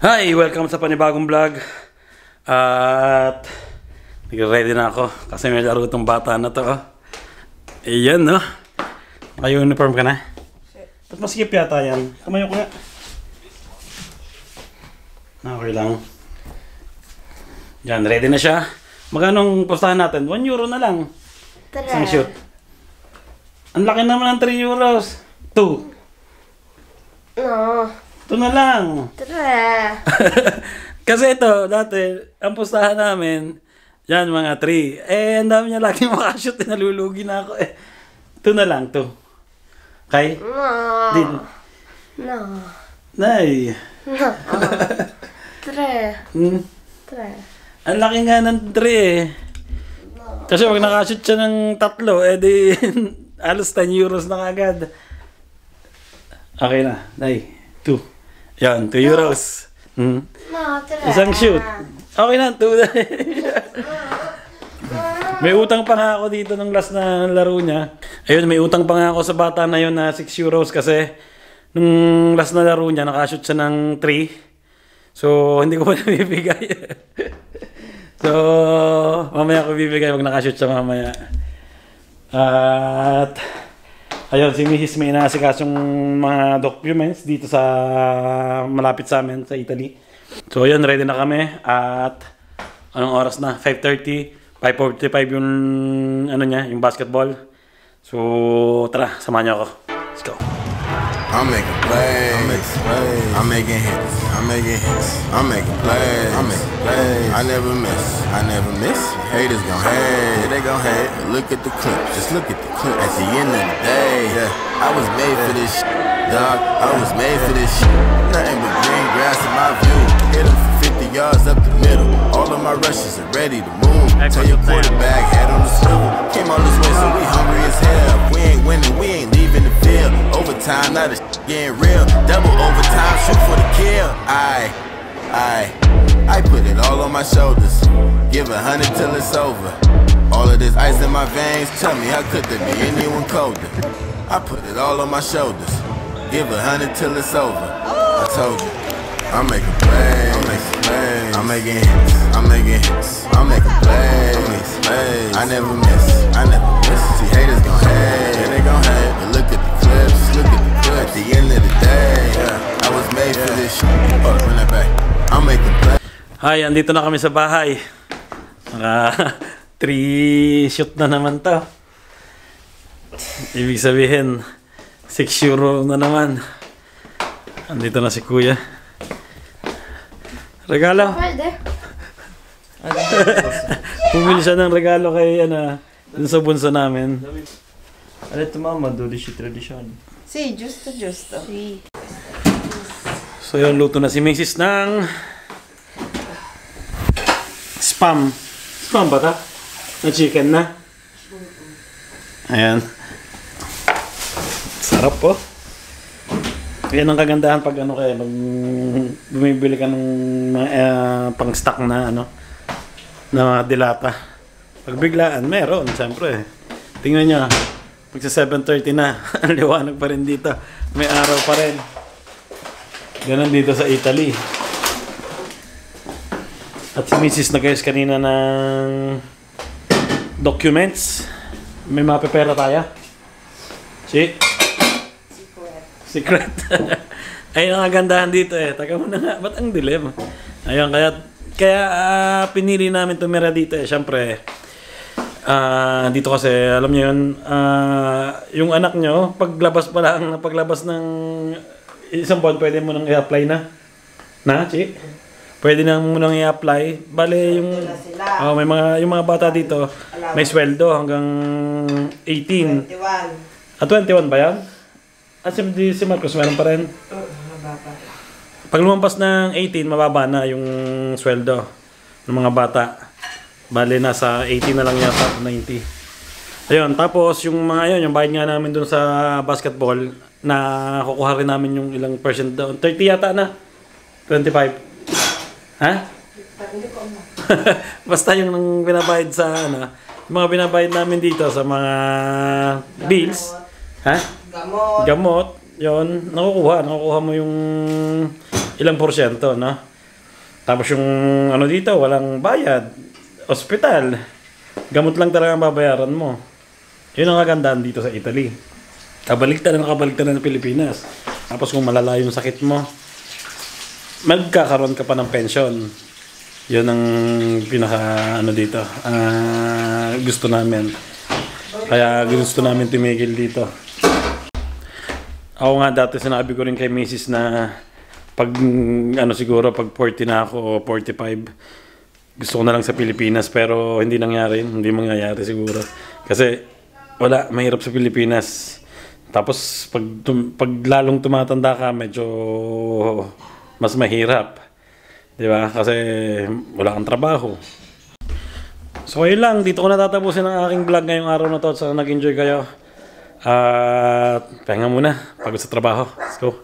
Hi! Welcome sa panibagong vlog. At nag-ready na ako kasi may laro itong bata na to. Ayan, no? Naka-uniform ka na? Ba't maskip yata yan? Kamayo ko nga. Okay lang. Yan, ready na siya. Magkano postahan natin? 1 euro na lang. Isang shoot. Ang laki naman ng 3 euros. 2. No. 2 na lang. Tara. Kasi ito, dati, ang pustahan namin, yan mga 3. Ang dami niya laging makashoot, nalulugi na ako eh. 2 na lang, 2. Okay? No. Din. No. Nay. No. Tara. Tara. Ang laki nga ng 3 eh. Kasi pag nakashoot siya ng 3, edi alos 10 euros na kagad. Okay na, Nay. 2. Yan, 2 euros. No, tara. Isang shoot. Okay na, 2 na. May utang pa nga ako dito ng last na laro niya. Ayun, may utang pa nga ako sa bata na yun na 6 euros kasi nung last na laro niya, nakashoot siya ng 3. So, hindi ko pa nabibigay. So, mamaya ko bibigay pag nakashoot siya mamaya. At ayun, si Mrs. may inaasikasong mga documents dito sa malapit sa amin sa Italy. So ayun, ready na kami at anong oras na? 5:30, 5:45 yung ano niya, yung basketball. So tara, samahan niyo ako. Let's go. I'm making plays. I'm making hits. I'm making hits. I'm making plays. I'm making plays. I never miss. I never miss. Haters gon' hate. Yeah, they gon' hate. Look at the clip. Just look at the clip. At the end of the day, yeah, I was made for this shit, dog. I was made for this shit. Nothing but green grass in my view. Hit him for 50 yards up the middle. All of my rushes are ready to move. Tell your quarterback, head on the swivel. Came all this way, so we hungry as hell. We ain't winning, we ain't leaving the field. Overtime, now the shit getting real. Double overtime, shoot for the kill. I put it all on my shoulders. Give 100 till it's over. All of this ice in my veins, tell me how could there be anyone colder? I put it all on my shoulders. Give 100 till it's over. I told you, I'm making plays. I'm making plays. I'm making hits. I'm making hits. I'm making plays. I'm making plays. I never miss. I never miss. See, haters gon' hate. Yeah, they gon' hate. But look at the clips. Look at the clips. At the end of the day, yeah, I was made for this shit. Oh, run that back. I'm making plays. Hi, andito na kami sa bahay. 3 shoot na naman to. Ibig sabihin 6 euro na naman. Andito na si Kuya. Regalo. Pwede. Pumili siya ng regalo kay dun sa bunso namin. Alle tu mamma 12 tradisyon. Si, giusto. Si. So yun, luto na si Mrs. ng spam. Spam ba ta? Na chicken na. Ayan. Sarap po. Yan ang kagandahan pag pag bumibili ka ng pang stock na na mga dilata. Pag biglaan, meron, siyempre. Tingnan nyo, pag sa 7:30 na, ang liwanag pa rin dito. May araw pa rin. Ganon dito sa Italy. At si Mrs. nag-ayos kanina ng documents. May mapepera tayo. Secret. Ayun ang kagandahan dito eh. Taka mo na nga, ba't ang dilim? Ayun, kaya pinili namin tumira dito eh. Siyempre, dito kasi, alam niyo yun, yung anak nyo, paglabas ng isang buwan, pwede mo nang i-apply na. Na, Chi? Pwede na mo nang i-apply. Bale, yung mga bata dito, may sweldo hanggang 18. 21. 21 ba yan? At si Marcos, meron pa rin. Mababa. Pag lumampas ng 18, mababa na yung sweldo ng mga bata. Bale, nasa 80 na lang yata, 90. Ayun, tapos yung mga yung bayad nga namin dun sa basketball, na kukuha rin namin yung ilang percent doon. 30 yata na. 25. Ha? Basta yung nang binabayad sa yung mga binabayad namin dito sa mga bills. Ha? Gamot. Yon, nakukuha mo yung ilang porsyento, no? Tapos yung ano dito, walang bayad. Ospital. Gamot lang talaga ang babayaran mo. Yun ang kagandahan dito sa Italy. Kabaliktad ng Pilipinas. Tapos kung malala yung sakit mo, magkakaroon ka pa ng pension. Yun ang pinaka ano dito. Gusto namin. Kaya gusto namin tumigil dito. Ako nga dati sinabi ko rin kay Mrs. na pag ano siguro pag 40 na ako o 45 gusto ko na lang sa Pilipinas, pero hindi nangyari, hindi mangyayari siguro. Kasi wala, mahirap sa Pilipinas. Tapos pag lalong tumatanda ka, medyo mas mahirap. 'Di ba? Kasi wala kang trabaho. So ayun lang, dito ko natatapusin ang aking vlog ngayong araw na to. Sana nag-enjoy kayo. Pahinga muna, pagod sa trabaho. Let's go.